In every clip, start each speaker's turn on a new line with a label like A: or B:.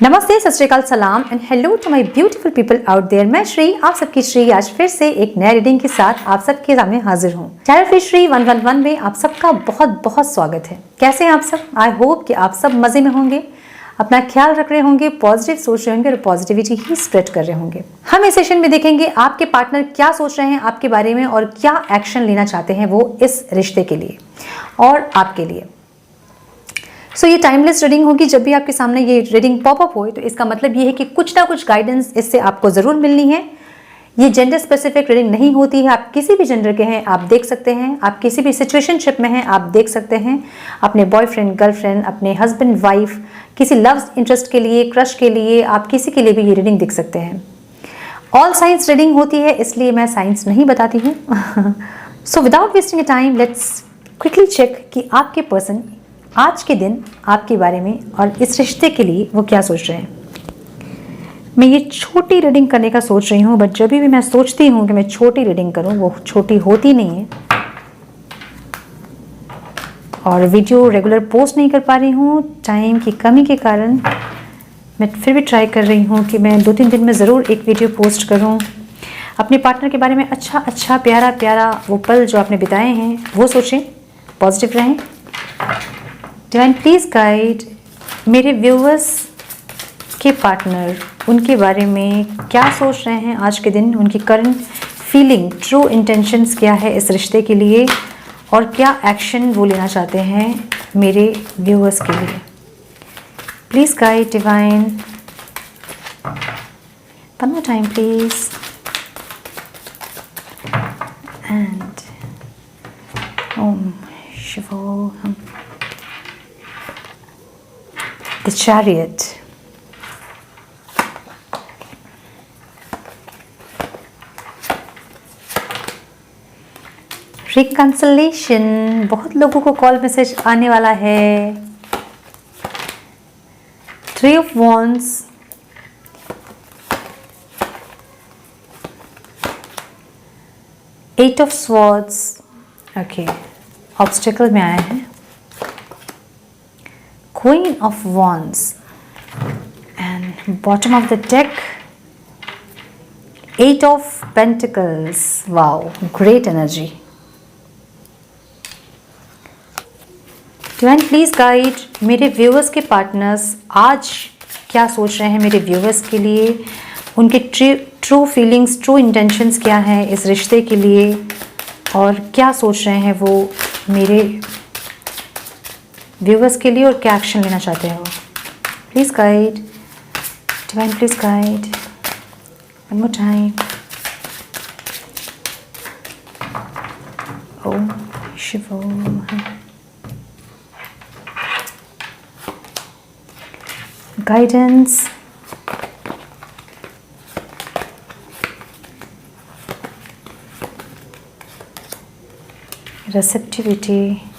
A: नमस्ते, सत श्री अकाल, सलाम and hello to my beautiful people out there. मैं श्री, आप सबकी श्री आज फिर से एक नया रीडिंग के साथ आप सबके सामने हाजिर हूँ। चैनल फिर श्री 111 में आप सबका बहुत बहुत स्वागत है। कैसे हैं आप सब? आई होप कि आप सब मजे में होंगे, अपना ख्याल रख रहे होंगे, पॉजिटिव सोच रहे होंगे और पॉजिटिविटी ही स्प्रेड कर रहे होंगे। हम इस सेशन में देखेंगे आपके पार्टनर क्या सोच रहे हैं आपके बारे में और क्या एक्शन लेना चाहते हैं वो इस रिश्ते के लिए और आपके लिए। ये टाइमलेस रीडिंग होगी। जब भी आपके सामने ये रीडिंग पॉपअप हो तो इसका मतलब ये है कि कुछ ना कुछ गाइडेंस इससे आपको ज़रूर मिलनी है। ये जेंडर स्पेसिफिक रीडिंग नहीं होती है। आप किसी भी जेंडर के हैं आप देख सकते हैं, आप किसी भी सिचुएशनशिप में हैं आप देख सकते हैं, अपने बॉयफ्रेंड गर्लफ्रेंड, अपने हस्बैंड वाइफ, किसी लव इंटरेस्ट के लिए, क्रश के लिए, आप किसी के लिए भी ये रीडिंग देख सकते हैं। ऑल साइंस रीडिंग होती है इसलिए मैं साइंस नहीं बताती हूँ। So without wasting a time let's quickly check कि आपके पर्सन आज के दिन आपके बारे में और इस रिश्ते के लिए वो क्या सोच रहे हैं। मैं ये छोटी रीडिंग करने का सोच रही हूँ, बट जब भी मैं सोचती हूँ कि मैं छोटी रीडिंग करूँ वो छोटी होती नहीं है और वीडियो रेगुलर पोस्ट नहीं कर पा रही हूँ टाइम की कमी के कारण। मैं फिर भी ट्राई कर रही हूँ कि मैं 2-3 दिन में ज़रूर एक वीडियो पोस्ट करूँ। अपने पार्टनर के बारे में अच्छा प्यारा प्यारा वो पल जो आपने बिताए हैं वो सोचें, पॉजिटिव रहें। डिवाइन प्लीज़ गाइड मेरे व्यूअर्स के पार्टनर उनके बारे में क्या सोच रहे हैं आज के दिन, उनकी करंट फीलिंग, ट्रू इंटेंशंस क्या है इस रिश्ते के लिए और क्या एक्शन वो लेना चाहते हैं मेरे व्यूअर्स के लिए। Please guide divine, one more time please. And Om Shivoham. The Chariot, Reconciliation, बहुत लोगों को कॉल मैसेज आने वाला है। Three of Wands, Eight of Swords, okay, obstacle में आए हैं। Queen of Wands and bottom of the deck, Eight of Pentacles. Wow, great energy. Divine please guide मेरे व्यूअर्स के पार्टनर्स आज क्या सोच रहे हैं मेरे व्यूअर्स के लिए, उनके ट्रू फीलिंग्स, ट्रू इंटेंशंस क्या हैं इस रिश्ते के लिए और क्या सोच रहे हैं वो मेरे व्यूअर्स के लिए और क्या एक्शन लेना चाहते हो। Please guide divine, please guide one more time. Om Shivoham. Guidance, receptivity,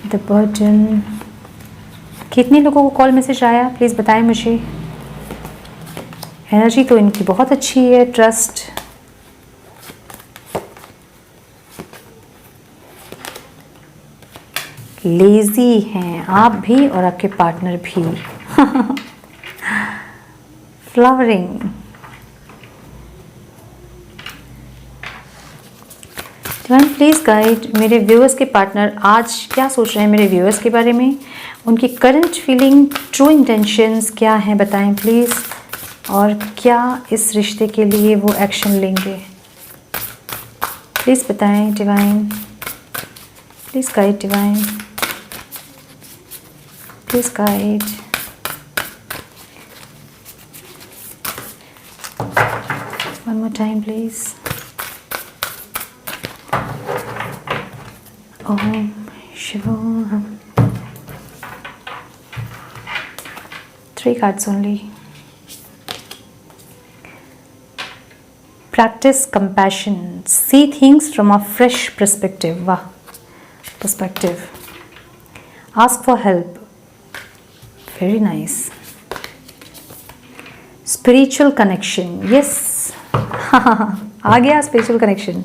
A: the burden. कितने लोगों को कॉल मैसेज आया प्लीज़ बताएं मुझे। एनर्जी तो इनकी बहुत अच्छी है। ट्रस्ट, लेजी हैं आप भी और आपके पार्टनर भी। फ्लावरिंग, प्लीज़ गाइड मेरे व्यूअर्स के पार्टनर आज क्या सोच रहे हैं मेरे व्यूअर्स के बारे में, उनकी करंट फीलिंग, ट्रू इंटेंशंस क्या हैं बताएं प्लीज़ और क्या इस रिश्ते के लिए वो एक्शन लेंगे। प्लीज़ बताएं divine, please guide divine, please guide. One more time please. Om Shivoham. 3 cards only. Practice compassion. See things from a fresh perspective. Wow. Perspective. Ask for help. Very nice. Spiritual connection. Yes. आ गया spiritual connection.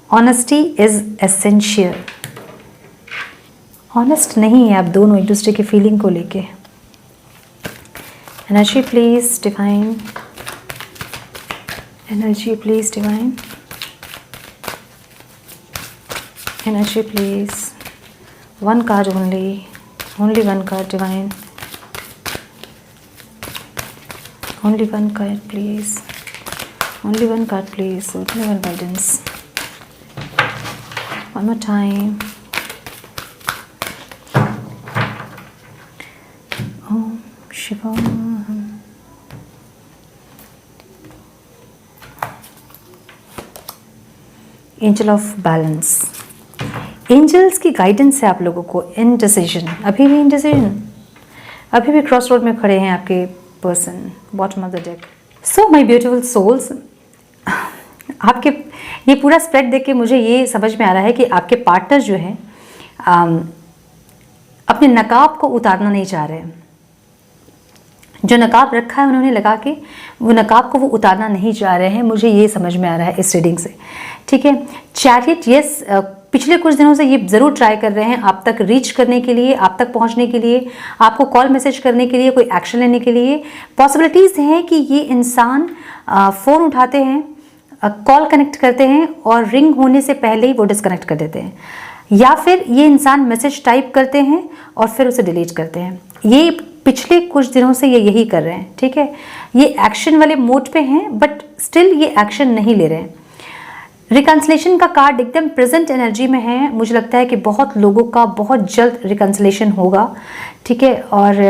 A: Honesty is essential. Honest नहीं है आप दोनों एक दूसरे की feeling को लेके। Energy please divine, energy please divine, energy please. One card only, only one card divine, only one card please, only one card please, only one guidance. One more time. Om Shivam. Angel of balance, angels की guidance है आप लोगों को। Indecision, अभी भी indecision, अभी भी cross road में खड़े हैं आपके person. Bottom of the deck. So my beautiful souls, आपके ये पूरा स्प्रेड देख के मुझे ये समझ में आ रहा है कि आपके पार्टनर जो हैं अपने नकाब को उतारना नहीं चाह रहे हैं। जो नकाब रखा है उन्होंने लगा के, वो नकाब को वो उतारना नहीं चाह रहे हैं। मुझे ये समझ में आ रहा है इस रीडिंग से, ठीक है। चैरियट, यस, पिछले कुछ दिनों से ये ज़रूर ट्राई कर रहे हैं आप तक रीच करने के लिए, आप तक पहुंचने के लिए, आपको कॉल मैसेज करने के लिए, कोई एक्शन लेने के लिए। पॉसिबिलिटीज़ हैं कि ये इंसान फ़ोन उठाते हैं, कॉल कनेक्ट करते हैं और रिंग होने से पहले ही वो डिस्कनेक्ट कर देते हैं, या फिर ये इंसान मैसेज टाइप करते हैं और फिर उसे डिलीट करते हैं। ये पिछले कुछ दिनों से ये यही कर रहे हैं, ठीक है। ये एक्शन वाले मोड पे हैं बट स्टिल ये एक्शन नहीं ले रहे हैं। रिकन्सिलेशन का कार्ड एकदम प्रेजेंट एनर्जी में है। मुझे लगता है कि बहुत लोगों का बहुत जल्द रिकन्सिलेशन होगा, ठीक है। और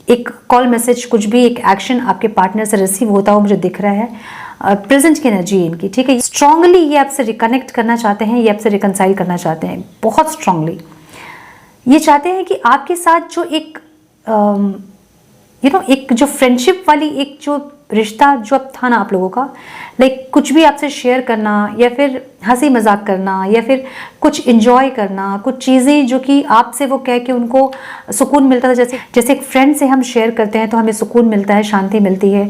A: एक कॉल मैसेज, कुछ भी एक एक्शन आपके पार्टनर से रिसीव होता हुआ मुझे दिख रहा है। प्रेजेंट की एनर्जी इनकी, ठीक है। स्ट्रांगली ये आपसे रिकनेक्ट करना चाहते हैं, ये आपसे रिकनसाइल करना चाहते हैं बहुत स्ट्रांगली। ये चाहते हैं कि आपके साथ जो एक एक जो फ्रेंडशिप वाली एक जो रिश्ता जो अब था ना आप लोगों का, लाइक कुछ भी आपसे शेयर करना या फिर हंसी मजाक करना या फिर कुछ एंजॉय करना, कुछ चीज़ें जो कि आपसे वो कह के उनको सुकून मिलता था। जैसे एक फ्रेंड से हम शेयर करते हैं तो हमें सुकून मिलता है, शांति मिलती है।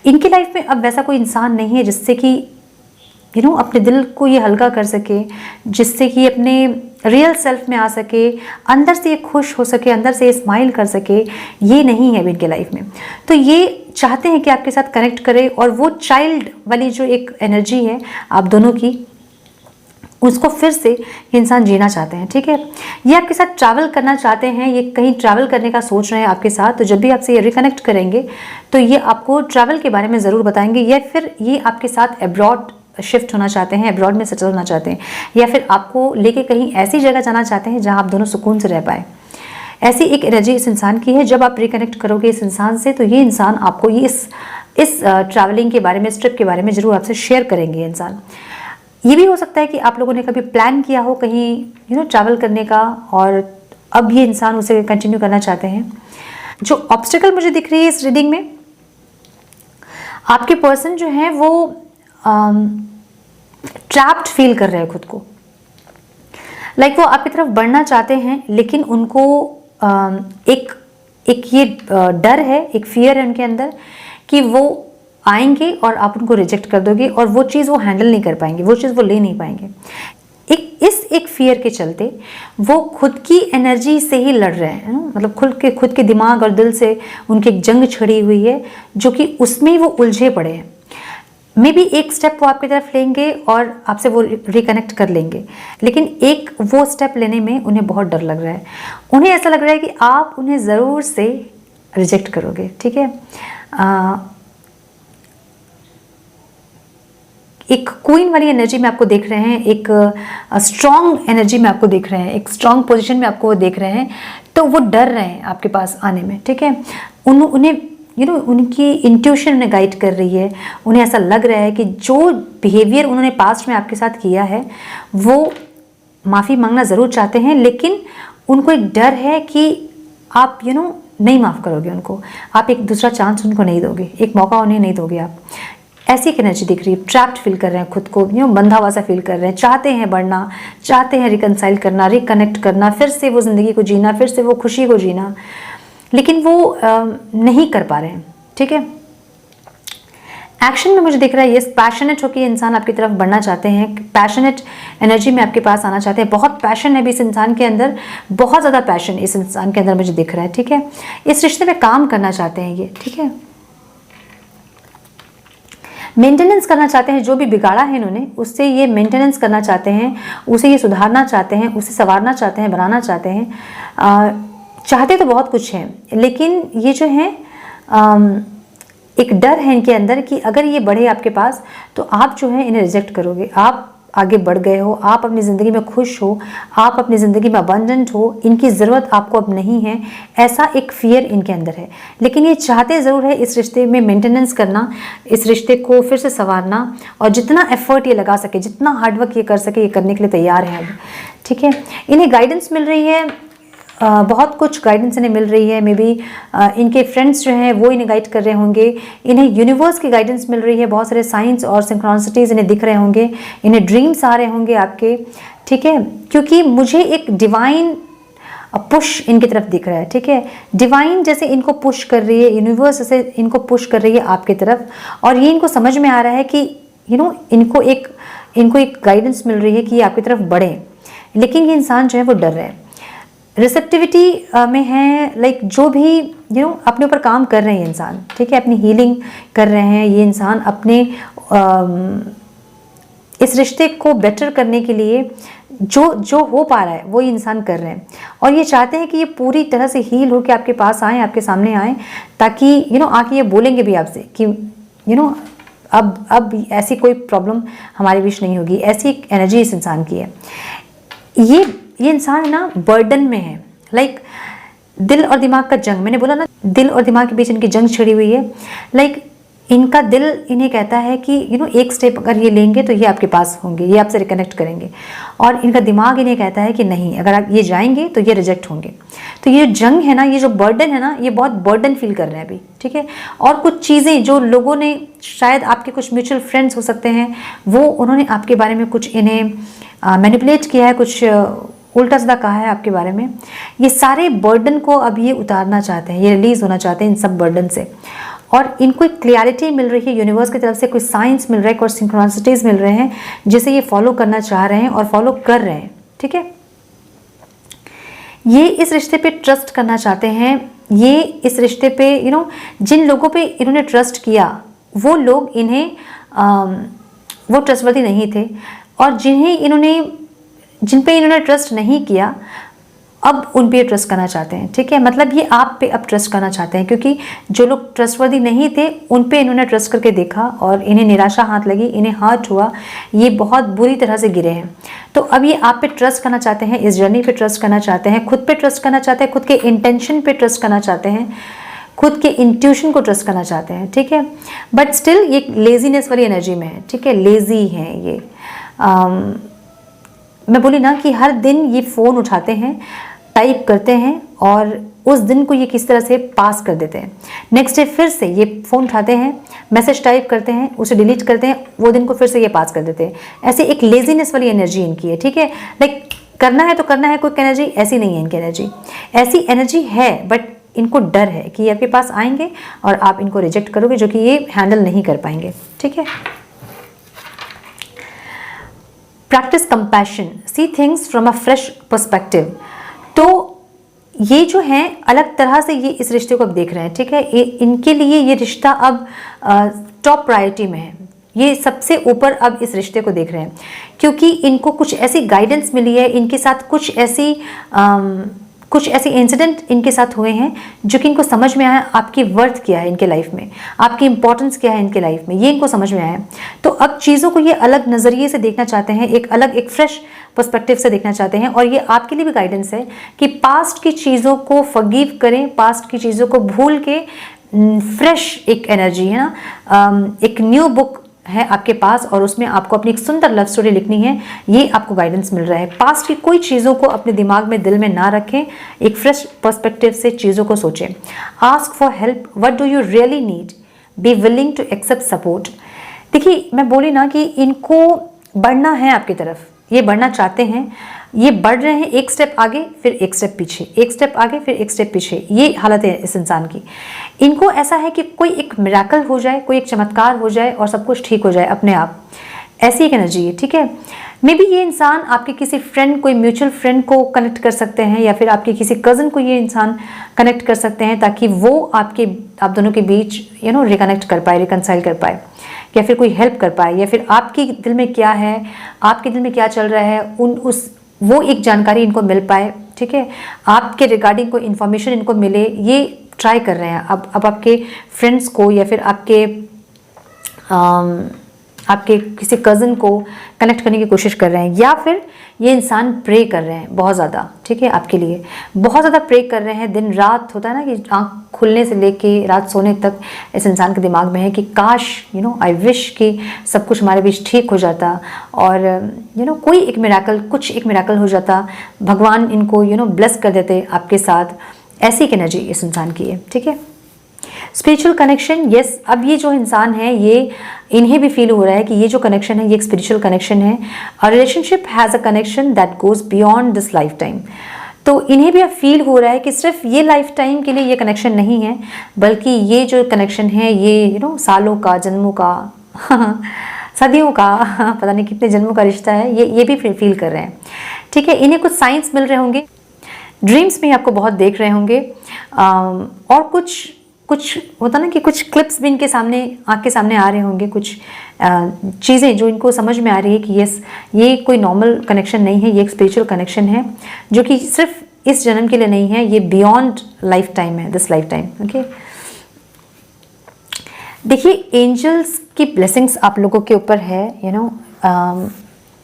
A: इनकी लाइफ में अब वैसा कोई इंसान नहीं है जिससे कि अपने दिल को ये हल्का कर सके, जिससे कि अपने रियल सेल्फ में आ सके, अंदर से ये खुश हो सके, अंदर से ये स्माइल कर सके। ये नहीं है इनके लाइफ में। तो ये चाहते हैं कि आपके साथ कनेक्ट करें और वो चाइल्ड वाली जो एक एनर्जी है आप दोनों की, उसको फिर से ये इंसान जीना चाहते हैं, ठीक है। ये आपके साथ ट्रैवल करना चाहते हैं, ये कहीं ट्रैवल करने का सोच रहे हैं आपके साथ। तो जब भी आपसे ये रिकनेक्ट करेंगे तो ये आपको ट्रैवल के बारे में ज़रूर बताएंगे, या फिर ये आपके साथ अब्रॉड शिफ्ट होना चाहते हैं, अब्रॉड में सेटल होना चाहते हैं, या फिर आपको लेके कहीं ऐसी जगह जाना चाहते हैं जहां आप दोनों सुकून से रह पाए। ऐसी एक एनर्जी इस इंसान की है। जब आप रिकनेक्ट करोगे इस इंसान से तो ये इंसान आपको ये इस ट्रैवलिंग के बारे में, इस ट्रिप के बारे में ज़रूर आपसे शेयर करेंगे इंसान। ये भी हो सकता है कि आप लोगों ने कभी प्लान किया हो कहीं ट्रैवल करने का, और अब ये इंसान उसे कंटिन्यू करना चाहते हैं। जो ऑब्स्टिकल मुझे दिख रही है इस रीडिंग में, आपके पर्सन जो है वो ट्रैप्ड फील कर रहे हैं खुद को। लाइक वो आपकी तरफ बढ़ना चाहते हैं लेकिन उनको एक ये डर है, एक फियर है उनके अंदर कि वो आएंगे और आप उनको रिजेक्ट कर दोगे और वो चीज़ वो हैंडल नहीं कर पाएंगे, वो चीज़ वो ले नहीं पाएंगे। एक फियर के चलते वो खुद की एनर्जी से ही लड़ रहे हैं, मतलब खुद के दिमाग और दिल से उनकी एक जंग छिड़ी हुई है जो कि उसमें वो उलझे पड़े हैं। मे बी एक स्टेप वो आपकी तरफ लेंगे और आपसे वो रिकनेक्ट कर लेंगे, लेकिन एक वो स्टेप लेने में उन्हें बहुत डर लग रहा है। उन्हें ऐसा लग रहा है कि आप उन्हें ज़रूर से रिजेक्ट करोगे, ठीक है। एक क्वीन वाली एनर्जी में आपको देख रहे हैं, एक स्ट्रॉन्ग एनर्जी में आपको देख रहे हैं, एक स्ट्रॉन्ग पोजीशन में आपको वो देख रहे हैं। तो वो डर रहे हैं आपके पास आने में, ठीक है। उन्हें उनकी इंट्यूशन उन्हें गाइड कर रही है। उन्हें ऐसा लग रहा है कि जो बिहेवियर उन्होंने पास्ट में आपके साथ किया है वो माफ़ी मांगना ज़रूर चाहते हैं, लेकिन उनको एक डर है कि आप नहीं माफ़ करोगे उनको, आप एक दूसरा चांस उनको नहीं दोगे, एक मौका उन्हें नहीं दोगे आप। ऐसी एक एनर्जी दिख रही है। ट्रैप्ड फील कर रहे हैं खुद को, बंधा हुआ सा फील कर रहे हैं, चाहते हैं बढ़ना, चाहते हैं रिकनसाइल करना, रिकनेक्ट करना, फिर से वो ज़िंदगी को जीना, फिर से वो खुशी को जीना, लेकिन वो नहीं कर पा रहे हैं, ठीक है। एक्शन में मुझे दिख रहा है ये पैशनेट होकर इंसान आपकी तरफ बढ़ना चाहते हैं, पैशनेट एनर्जी में आपके पास आना चाहते हैं। बहुत पैशन है भी इस इंसान के अंदर, बहुत ज़्यादा पैशन इस इंसान के अंदर मुझे दिख रहा है, ठीक है। इस रिश्ते में काम करना चाहते हैं ये, ठीक है। मेंटेनेंस करना चाहते हैं, जो भी बिगाड़ा है इन्होंने उससे ये मेंटेनेंस करना चाहते हैं, उसे ये सुधारना चाहते हैं, उसे संवारना चाहते हैं, बनाना चाहते हैं। चाहते तो बहुत कुछ है, लेकिन ये जो है एक डर है इनके अंदर कि अगर ये बढ़े आपके पास तो आप जो है इन्हें रिजेक्ट करोगे। आप आगे बढ़ गए हो, आप अपनी ज़िंदगी में खुश हो, आप अपनी ज़िंदगी में अबंडेंट हो, इनकी ज़रूरत आपको अब नहीं है, ऐसा एक फियर इनके अंदर है। लेकिन ये चाहते ज़रूर है इस रिश्ते में मेंटेनेंस करना, इस रिश्ते को फिर से संवारना, और जितना एफर्ट ये लगा सके, जितना हार्डवर्क ये कर सके, ये करने के लिए तैयार है अब, ठीक है। इन्हें गाइडेंस मिल रही है, बहुत कुछ गाइडेंस इन्हें मिल रही है। मे बी इनके फ्रेंड्स जो हैं वो इन्हें गाइड कर रहे होंगे, इन्हें यूनिवर्स की गाइडेंस मिल रही है, बहुत सारे साइंस और सिंक्रोनिसिटीज़ इन्हें दिख रहे होंगे, इन्हें ड्रीम्स आ रहे होंगे आपके, ठीक है। क्योंकि मुझे एक डिवाइन पुश इनकी तरफ दिख रहा है, ठीक है। डिवाइन जैसे इनको पुश कर रही है, यूनिवर्स जैसे इनको पुश कर रही है आपकी तरफ, और ये इनको समझ में आ रहा है कि इनको एक गाइडेंस मिल रही है कि ये आपकी तरफ बढ़े। लेकिन ये इंसान जो है वो डर रहे हैं, रिसेप्टिविटी में है, लाइक जो भी अपने ऊपर काम कर रहे हैं इंसान, ठीक है, अपनी हीलिंग कर रहे हैं ये इंसान, अपने इस रिश्ते को बेटर करने के लिए जो हो पा रहा है वो ये इंसान कर रहे हैं। और ये चाहते हैं कि ये पूरी तरह से हील हो के आपके पास आए, आपके सामने आए, ताकि आके ये बोलेंगे भी आपसे कि अब ऐसी कोई प्रॉब्लम हमारे बीच नहीं होगी। ऐसी एक एनर्जी इस इंसान की है। ये इंसान है ना बर्डन में है, लाइक दिल और दिमाग का जंग। मैंने बोला ना दिल और दिमाग के बीच इनकी जंग छिड़ी हुई है। लाइक इनका दिल इन्हें कहता है कि एक स्टेप अगर ये लेंगे तो ये आपके पास होंगे, ये आपसे रिकनेक्ट करेंगे, और इनका दिमाग इन्हें कहता है कि नहीं, अगर आप ये जाएंगे तो ये रिजेक्ट होंगे। तो ये जंग है ना, ये जो बर्डन है ना, ये बहुत बर्डन फील कर रहे हैं अभी, ठीक है। और कुछ चीज़ें जो लोगों ने, शायद आपके कुछ म्यूचुअल फ्रेंड्स हो सकते हैं, वो उन्होंने आपके बारे में कुछ इन्हें मैनिपुलेट किया है, कुछ उल्टा सीधा कहा है आपके बारे में। ये सारे बर्डन को अब ये उतारना चाहते हैं, ये रिलीज होना चाहते हैं इन सब बर्डन से, और इनको एक क्लियरिटी मिल रही है यूनिवर्स की तरफ से, कोई साइंस मिल रहा है, कुछ सिंक्रोनिसिटीज मिल रहे हैं जिसे ये फॉलो करना चाह रहे हैं और फॉलो कर रहे हैं, ठीक है। ये इस रिश्ते पे ट्रस्ट करना चाहते हैं। ये इस रिश्ते पे जिन लोगों पे इन्होंने ट्रस्ट किया वो लोग इन्हें वो ट्रस्टवर्दी नहीं थे, और जिन पे इन्होंने ट्रस्ट नहीं किया अब उन पे ट्रस्ट करना चाहते हैं, ठीक है। मतलब ये आप पे अब ट्रस्ट करना चाहते हैं, क्योंकि जो लोग ट्रस्टवर्दी नहीं थे उन पे इन्होंने ट्रस्ट करके देखा और इन्हें निराशा हाथ लगी, इन्हें हर्ट हुआ, ये बहुत बुरी तरह से गिरे हैं। तो अब ये आप पे ट्रस्ट करना चाहते हैं, इस जर्नी पे ट्रस्ट करना चाहते हैं, खुद पे ट्रस्ट करना चाहते हैं, खुद के इंटेंशन पे ट्रस्ट करना चाहते हैं, खुद के इंट्यूशन को ट्रस्ट करना चाहते हैं, ठीक है। बट स्टिल ये लेजीनेस वाली एनर्जी में है, ठीक है, लेजी हैं ये। मैं बोली ना कि हर दिन ये फ़ोन उठाते हैं, टाइप करते हैं, और उस दिन को ये किस तरह से पास कर देते हैं। नेक्स्ट डे फिर से ये फ़ोन उठाते हैं, मैसेज टाइप करते हैं, उसे डिलीट करते हैं, वो दिन को फिर से ये पास कर देते हैं। ऐसे एक लेजीनेस वाली एनर्जी इनकी है, ठीक है। लाइक करना है तो करना है, कोई एनर्जी ऐसी नहीं है इनकी एनर्जी। ऐसी एनर्जी है बट इनको डर है कि ये आपके पास आएंगे और आप इनको रिजेक्ट करोगे, जो कि ये हैंडल नहीं कर पाएंगे, ठीक है। Practice compassion, see things from a fresh perspective. तो ये जो है अलग तरह से ये इस रिश्ते को अब देख रहे हैं, ठीक है। इनके लिए ये रिश्ता अब टॉप प्रायोरिटी में है, ये सबसे ऊपर अब इस रिश्ते को देख रहे हैं, क्योंकि इनको कुछ ऐसी गाइडेंस मिली है, इनके साथ कुछ ऐसे इंसिडेंट इनके साथ हुए हैं जो कि इनको समझ में आया आपकी वर्थ क्या है इनके लाइफ में, आपकी इंपॉर्टेंस क्या है इनके लाइफ में, ये इनको समझ में आया। तो अब चीज़ों को ये अलग नज़रिए से देखना चाहते हैं, एक फ्रेश पर्सपेक्टिव से देखना चाहते हैं। और ये आपके लिए भी गाइडेंस है कि पास्ट की चीज़ों को फॉरगिव करें, पास्ट की चीज़ों को भूल के फ्रेश एक एनर्जी है ना, एक न्यू बुक है आपके पास, और उसमें आपको अपनी एक सुंदर लव स्टोरी लिखनी है, ये आपको गाइडेंस मिल रहा है। पास्ट की कोई चीज़ों को अपने दिमाग में, दिल में ना रखें, एक फ्रेश पर्सपेक्टिव से चीज़ों को सोचें। Ask for help, what do you really need, be willing to accept support. देखिए मैं बोली ना कि इनको बढ़ना है आपकी तरफ, ये बढ़ना चाहते हैं, ये बढ़ रहे हैं, एक स्टेप आगे फिर एक स्टेप पीछे, एक स्टेप आगे फिर एक स्टेप पीछे, ये हालत है इस इंसान की। इनको ऐसा है कि कोई एक मिरेकल हो जाए, कोई एक चमत्कार हो जाए और सब कुछ ठीक हो जाए अपने आप, ऐसी एक एनर्जी है, ठीक है। मे बी ये इंसान आपके किसी फ्रेंड, कोई म्यूचुअल फ्रेंड को कनेक्ट कर सकते हैं, या फिर आपके किसी कज़न को ये इंसान कनेक्ट कर सकते हैं, ताकि वो आप दोनों के बीच रिकनेक्ट कर पाए, रिकनसाइल कर पाए, या फिर कोई हेल्प कर पाए, या फिर आपके दिल में क्या है, आपके दिल में क्या चल रहा है, वो एक जानकारी इनको मिल पाए, ठीक है। आपके रिगार्डिंग कोई इन्फॉर्मेशन इनको मिले, ये ट्राई कर रहे हैं। अब आपके फ्रेंड्स को या फिर आपके किसी कज़न को कनेक्ट करने की कोशिश कर रहे हैं, या फिर ये इंसान प्रे कर रहे हैं बहुत ज़्यादा, ठीक है, आपके लिए बहुत ज़्यादा प्रे कर रहे हैं। दिन रात होता है ना कि आँख खुलने से लेके रात सोने तक इस इंसान के दिमाग में है कि काश आई विश कि सब कुछ हमारे बीच ठीक हो जाता, और कोई एक मिरेकल, कुछ एक मिरेकल हो जाता, भगवान इनको ब्लेस कर देते आपके साथ। ऐसी एक एनर्जी इस इंसान की है, ठीक है। स्पिरिचुअल कनेक्शन, यस, अब ये जो इंसान है, ये इन्हें भी फील हो रहा है कि ये जो कनेक्शन है ये एक स्पिरिचुअल कनेक्शन है। A relationship has a connection that goes beyond this life time. तो इन्हें भी अब फील हो रहा है कि सिर्फ ये लाइफ टाइम के लिए ये कनेक्शन नहीं है, बल्कि ये जो कनेक्शन है ये सालों का, जन्मों का सदियों का पता नहीं कितने जन्मों का रिश्ता है, ये भी फील कर रहे हैं, ठीक है। इन्हें कुछ साइंस मिल रहे होंगे, ड्रीम्स में आपको बहुत देख रहे होंगे, और कुछ होता ना कि कुछ क्लिप्स भी इनके सामने, आँख के सामने आ रहे होंगे, कुछ चीज़ें जो इनको समझ में आ रही है कि यस, ये कोई नॉर्मल कनेक्शन नहीं है, ये एक स्पिरिचुअल कनेक्शन है, जो कि सिर्फ इस जन्म के लिए नहीं है, ये बियॉन्ड लाइफ टाइम है, दिस लाइफ टाइम, ओके। देखिए, एंजल्स की ब्लेसिंग्स आप लोगों के ऊपर है,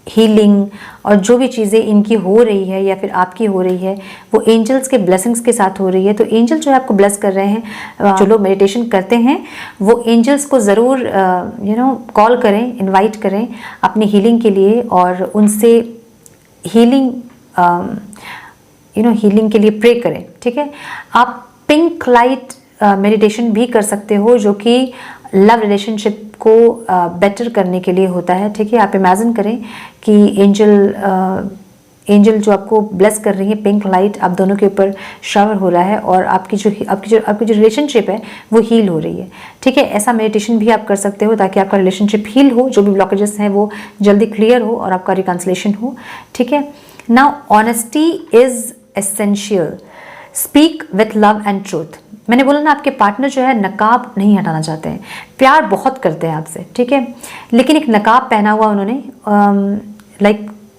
A: हीलिंग और जो भी चीज़ें इनकी हो रही है या फिर आपकी हो रही है, वो एंजल्स के ब्लेसिंग्स के साथ हो रही है। तो एंजल जो है आपको ब्लेस कर रहे हैं। जो लोग मेडिटेशन करते हैं वो एंजल्स को ज़रूर कॉल करें, इनवाइट करें अपनी हीलिंग के लिए, और उनसे हीलिंग हीलिंग के लिए प्रे करें, ठीक है। आप पिंक लाइट मेडिटेशन भी कर सकते हो, जो कि लव रिलेशनशिप को बेटर करने के लिए होता है, ठीक है। आप इमेजिन करें कि एंजल जो आपको ब्लेस कर रही है, पिंक लाइट आप दोनों के ऊपर शावर हो रहा है, और आपकी जो रिलेशनशिप है वो हील हो रही है, ठीक है। ऐसा मेडिटेशन भी आप कर सकते हो ताकि आपका रिलेशनशिप हील हो, जो भी ब्लॉकेजेस हैं वो जल्दी क्लियर हो और आपका रिकन्सिलेशन हो, ठीक है। Now, honesty is essential, speak with love and truth. मैंने बोला ना, आपके पार्टनर जो है नकाब नहीं हटाना चाहते हैं, प्यार बहुत करते हैं आपसे, ठीक है, लेकिन एक नकाब पहना हुआ उन्होंने,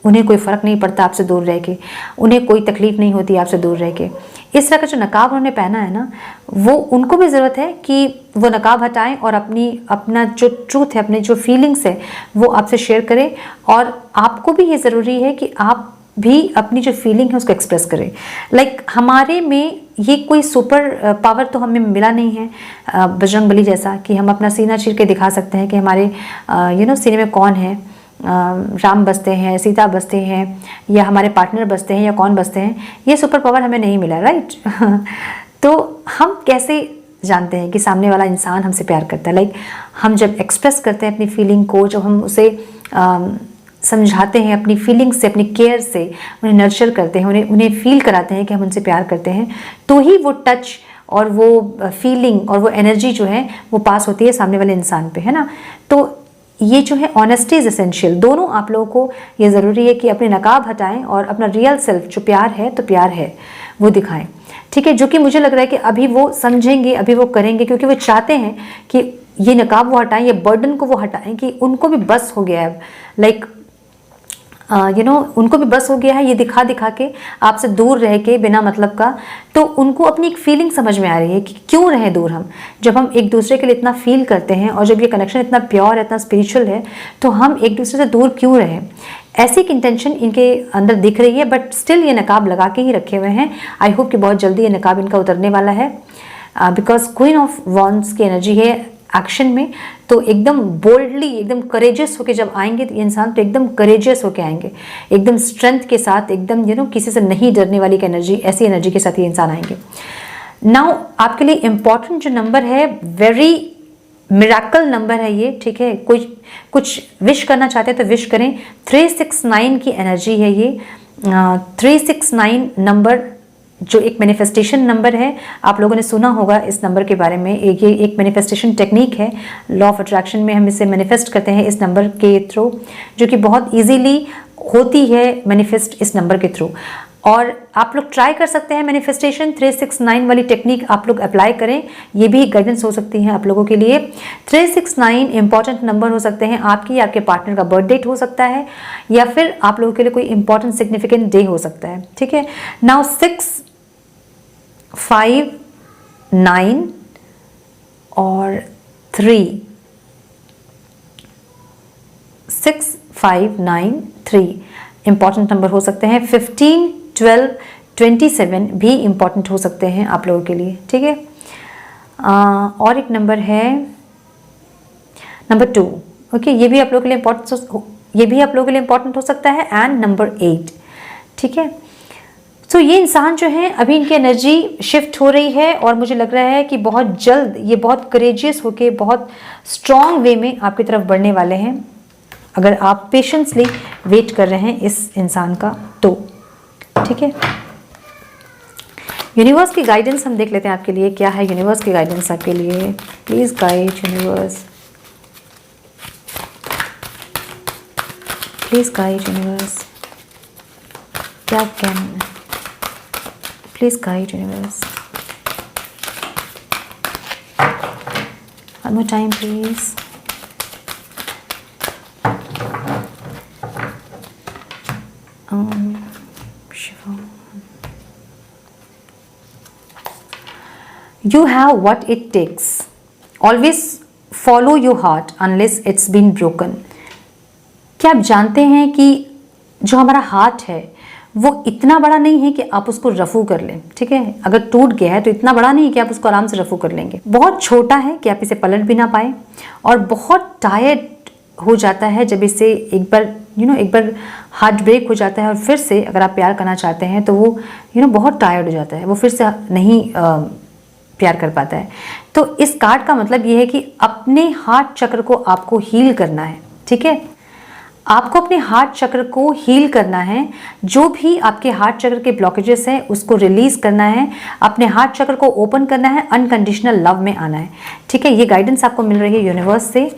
A: उन्हें कोई फ़र्क नहीं पड़ता आपसे दूर रह के, उन्हें कोई तकलीफ़ नहीं होती आपसे दूर रह के। इस तरह का जो नकाब उन्होंने पहना है ना, वो उनको भी ज़रूरत है कि वो नकाब हटाएं और अपना जो ट्रूथ है, अपने जो फीलिंग्स है वो आपसे शेयर करें, और आपको भी ये ज़रूरी है कि आप भी अपनी जो फीलिंग है उसको एक्सप्रेस करें। हमारे में ये कोई सुपर पावर तो हमें मिला नहीं है बजरंगबली जैसा, कि हम अपना सीना चीर के दिखा सकते हैं कि हमारे सीने में कौन है, राम बसते हैं, सीता बसते हैं, या हमारे पार्टनर बसते हैं, या कौन बसते हैं। ये सुपर पावर हमें नहीं मिला, राइट। तो हम कैसे जानते हैं कि सामने वाला इंसान हमसे प्यार करता है? हम जब एक्सप्रेस करते हैं अपनी फीलिंग को, जब हम उसे समझाते हैं अपनी फीलिंग्स से, अपनी केयर से, उन्हें नर्चर करते हैं, उन्हें फील कराते हैं कि हम उनसे प्यार करते हैं, तो ही वो टच और वो फीलिंग और वो एनर्जी जो है वो पास होती है सामने वाले इंसान पे, है ना। तो ये जो है ऑनेस्टी इज एसेंशियल। दोनों आप लोगों को ये ज़रूरी है कि अपने नकाब हटाएं और अपना रियल सेल्फ जो प्यार है, तो प्यार है वो दिखाएं, ठीक है। जो कि मुझे लग रहा है कि अभी वो समझेंगे, अभी वो करेंगे, क्योंकि वो चाहते हैं कि ये नकाब वो हटाएं, ये बर्डन को वो हटाएं, कि उनको भी बस हो गया है, उनको भी बस हो गया है ये दिखा दिखा के, आपसे दूर रह के बिना मतलब का। तो उनको अपनी एक फीलिंग समझ में आ रही है कि क्यों रहे दूर हम, जब हम एक दूसरे के लिए इतना फील करते हैं और जब ये कनेक्शन इतना प्योर है, इतना स्पिरिचुअल है, तो हम एक दूसरे से दूर क्यों रहे। ऐसी एक इंटेंशन इनके अंदर दिख रही है, बट स्टिल ये नकाब लगा के ही रखे हुए हैं। आई होप कि बहुत जल्दी ये नकाब इनका उतरने वाला है, बिकॉज क्वीन ऑफ वॉन्ड्स की एनर्जी है एक्शन में। तो एकदम बोल्डली, एकदम करेजियस होके जब आएंगे तो इंसान, तो एकदम करेजियस होके आएंगे, एकदम स्ट्रेंथ के साथ, एकदम किसी से नहीं डरने वाली एनर्जी, ऐसी एनर्जी के साथ ये इंसान आएंगे। नाउ, आपके लिए इम्पॉर्टेंट जो नंबर है, वेरी मिरेकल नंबर है ये, ठीक है। कोई कुछ विश करना चाहते हैं तो विश करें। 369 की एनर्जी है ये। 369 नंबर जो एक मैनिफेस्टेशन नंबर है, आप लोगों ने सुना होगा इस नंबर के बारे में। ये एक मैनिफेस्टेशन टेक्निक है, लॉ ऑफ अट्रैक्शन में हम इसे मैनिफेस्ट करते हैं इस नंबर के थ्रू, जो कि बहुत इजीली होती है मैनिफेस्ट इस नंबर के थ्रू। और आप लोग ट्राई कर सकते हैं मैनिफेस्टेशन 369 वाली टेक्निक आप लोग अप्लाई करें, ये भी गाइडेंस हो सकती है आप लोगों के लिए। 369 इंपॉर्टेंट नंबर हो सकते हैं आपकी या आपके पार्टनर का बर्थ डेट हो सकता है, या फिर आप लोगों के लिए कोई इंपॉर्टेंट सिग्निफिकेंट डे हो सकता है, ठीक है। नाउ 6, 5, 9 और 3, 6, 5, 9, 3 इंपॉर्टेंट नंबर हो सकते हैं। 15, 12, 27 भी इंपॉर्टेंट हो सकते हैं आप लोगों के लिए, ठीक है। और एक नंबर है नंबर 2, ओके, ये भी आप लोगों के लिए इंपॉर्टेंट हो सकता है। एंड नंबर 8, ठीक है। तो ये इंसान जो है अभी इनकी एनर्जी शिफ्ट हो रही है और मुझे लग रहा है कि बहुत जल्द ये बहुत करेजियस होके बहुत स्ट्रॉन्ग वे में आपकी तरफ बढ़ने वाले हैं, अगर आप पेशेंसली वेट कर रहे हैं इस इंसान का तो, ठीक है। यूनिवर्स की गाइडेंस हम देख लेते हैं आपके लिए, क्या है यूनिवर्स की गाइडेंस आपके लिए। Please guide universe, please guide universe, क्या कहना है, please guide universe. One more time please. You have what it takes. Always follow your heart unless it's been broken. क्या आप जानते हैं कि जो हमारा हार्ट है वो इतना बड़ा नहीं है कि आप उसको रफू कर लें, ठीक है। अगर टूट गया है तो इतना बड़ा नहीं है कि आप उसको आराम से रफू कर लेंगे। बहुत छोटा है कि आप इसे पलट भी ना पाए, और बहुत टायर्ड हो जाता है जब इसे एक बार हार्ट ब्रेक हो जाता है और फिर से अगर आप प्यार करना चाहते हैं तो वो बहुत टायर्ड हो जाता है, वो फिर से नहीं प्यार कर पाता है। तो इस कार्ड का मतलब ये है कि अपने हार्ट चक्र को आपको हील करना है, ठीक है। आपको अपने हार्ट चक्र को हील करना है, जो भी आपके हार्ट चक्र के ब्लॉकेजेस हैं उसको रिलीज करना है, अपने हार्ट चक्र को ओपन करना है, अनकंडीशनल लव में आना है, ठीक है। ये गाइडेंस आपको मिल रही है यूनिवर्स से।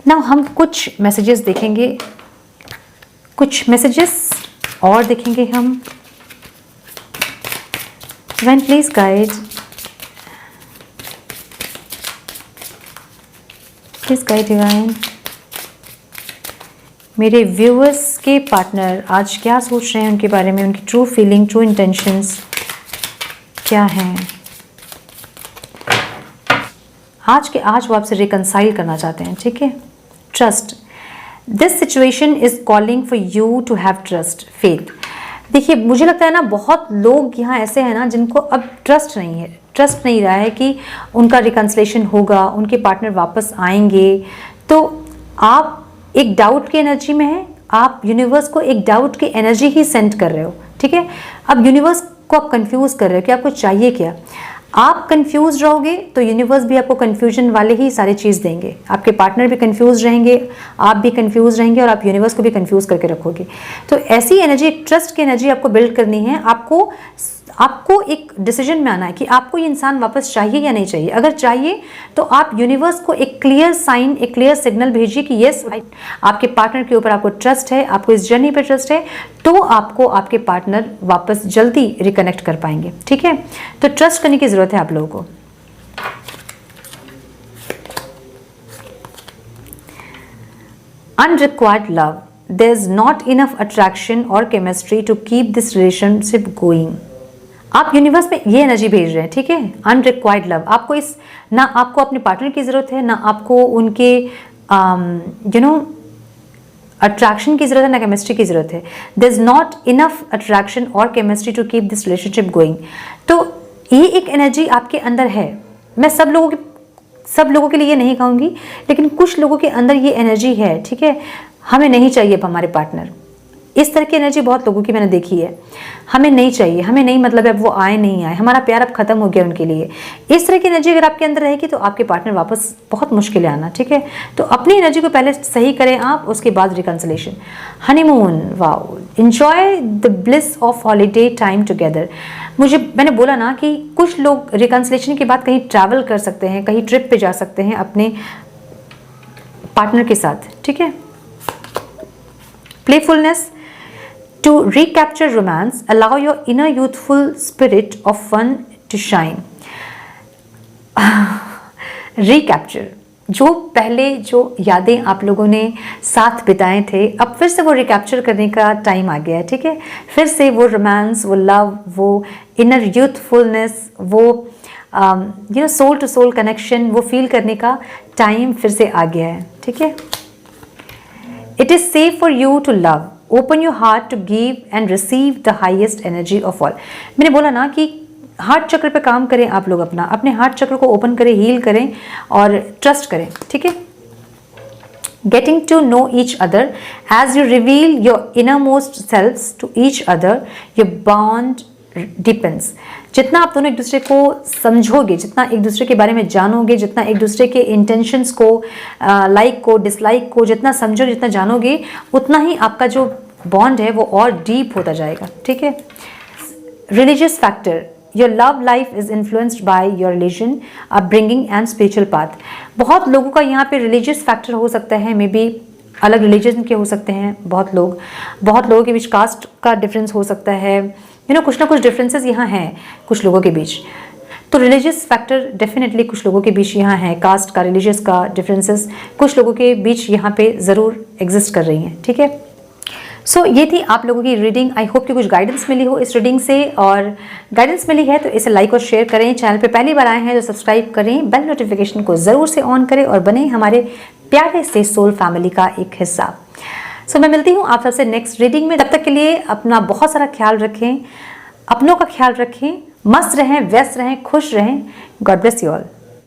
A: नाउ हम कुछ मैसेजेस देखेंगे, कुछ मैसेजेस और देखेंगे हम। When please guide, please guide divine. मेरे व्यूअर्स के पार्टनर आज क्या सोच रहे हैं उनके बारे में, उनकी ट्रू फीलिंग, ट्रू इंटेंशंस क्या हैं। आज वो आपसे रिकंसाइल करना चाहते हैं, ठीक है। Trust, this situation is calling for you to have trust, faith. देखिए मुझे लगता है ना बहुत लोग यहाँ ऐसे हैं ना जिनको अब ट्रस्ट नहीं है, ट्रस्ट नहीं रहा है कि उनका रिकंसलेशन होगा, उनके पार्टनर वापस आएंगे। तो आप एक डाउट की एनर्जी में है, आप यूनिवर्स को एक डाउट की एनर्जी ही सेंड कर रहे हो, ठीक है। अब यूनिवर्स को आप कंफ्यूज कर रहे हो कि आपको चाहिए क्या। आप कंफ्यूज रहोगे तो यूनिवर्स भी आपको कंफ्यूजन वाले ही सारी चीज़ देंगे, आपके पार्टनर भी कंफ्यूज रहेंगे, आप भी कंफ्यूज रहेंगे और आप यूनिवर्स को भी कंफ्यूज करके रखोगे। तो ऐसी एनर्जी, एक ट्रस्ट की एनर्जी आपको बिल्ड करनी है। आपको एक डिसीजन में आना है कि आपको ये इंसान वापस चाहिए या नहीं चाहिए। अगर चाहिए तो आप यूनिवर्स को एक क्लियर साइन, एक क्लियर सिग्नल भेजिए कि यस आपके पार्टनर के ऊपर आपको ट्रस्ट है, आपको इस जर्नी पे ट्रस्ट है, तो आपको आपके पार्टनर वापस जल्दी रिकनेक्ट कर पाएंगे, ठीक है। तो ट्रस्ट करने की जरूरत है आप लोगों को। Unrequited love, there is not enough attraction और chemistry to keep this relationship going. आप यूनिवर्स में ये एनर्जी भेज रहे हैं, ठीक है। अनरिक्वायर्ड लव, आपको ना आपको अपने पार्टनर की जरूरत है, ना आपको उनके अट्रैक्शन की जरूरत है, ना केमिस्ट्री की जरूरत है। There is not enough attraction और chemistry to keep this relationship going. तो ये एक एनर्जी आपके अंदर है। मैं सब लोगों के लिए ये नहीं कहूँगी, लेकिन कुछ लोगों के अंदर ये एनर्जी है, ठीक है। हमें नहीं चाहिए अब हमारे पार्टनर, इस तरह की एनर्जी बहुत लोगों की मैंने देखी है। हमें नहीं चाहिए, हमें नहीं मतलब है वो आए नहीं आए, हमारा प्यार अब खत्म हो गया उनके लिए। इस तरह की एनर्जी अगर आपके अंदर रहेगी तो आपके पार्टनर वापस बहुत मुश्किल है आना, ठीक है। तो अपनी एनर्जी को पहले सही करें आप, उसके बाद reconciliation. Honeymoon, wow, enjoy the bliss of holiday time together. मैंने बोला ना कि कुछ लोग रिकंसिलेशन के बाद कहीं ट्रैवल कर सकते हैं, कहीं ट्रिप पे जा सकते हैं अपने पार्टनर के साथ, ठीक है। Playfulness to recapture romance, allow your inner youthful spirit of fun to shine. Recapture, जो पहले जो यादें आप लोगों ने साथ बिताए थे, अब फिर से वो रिकैप्चर करने का टाइम आ गया है, ठीक है। फिर से वो रोमांस, वो लव, वो इनर यूथफुलनेस, वो सोल टू सोल कनेक्शन, वो फील करने का टाइम फिर से आ गया है, ठीक है। It is safe for you to love, open your heart to give and receive the highest energy of all. मैंने बोला ना कि हार्ट चक्र पे काम करें आप लोग, अपने हार्ट चक्र को ओपन करें, हील करें और ट्रस्ट करें, ठीक है। Getting to know each other as you reveal your innermost selves to each other, your bond depends. जितना आप दोनों एक दूसरे को समझोगे, जितना एक दूसरे के बारे में जानोगे, जितना एक दूसरे के इंटेंशंस को, लाइक को, डिसलाइक को जितना समझोगे, जितना जानोगे, उतना ही आपका जो बॉन्ड है वो और डीप होता जाएगा, ठीक है। Religious factor, your love life is influenced by your religion, upbringing and spiritual path. बहुत लोगों का यहाँ पे रिलीजियस फैक्टर हो सकता है, मे बी अलग रिलीजन के हो सकते हैं बहुत लोगों के बीच कास्ट का डिफरेंस हो सकता है, कुछ ना कुछ डिफरेंसेस यहाँ हैं कुछ लोगों के बीच। तो रिलीजियस फैक्टर डेफिनेटली कुछ लोगों के बीच यहाँ है, कास्ट का, रिलीजियस का डिफरेंसेस कुछ लोगों के बीच यहाँ पे ज़रूर एग्जिस्ट कर रही हैं, ठीक है। सो ये थी आप लोगों की रीडिंग। आई होप कि कुछ गाइडेंस मिली हो इस रीडिंग से, और गाइडेंस मिली है तो इसे लाइक और शेयर करें। चैनल पे पहली बार आए हैं तो सब्सक्राइब करें, बेल नोटिफिकेशन को ज़रूर से ऑन करें और बने हमारे प्यारे से सोल फैमिली का एक हिस्सा। सो मैं मिलती हूँ आप सबसे नेक्स्ट रीडिंग में। तब तक के लिए अपना बहुत सारा ख्याल रखें, अपनों का ख्याल रखें, मस्त रहें, व्यस्त रहें, खुश रहें। God bless you all.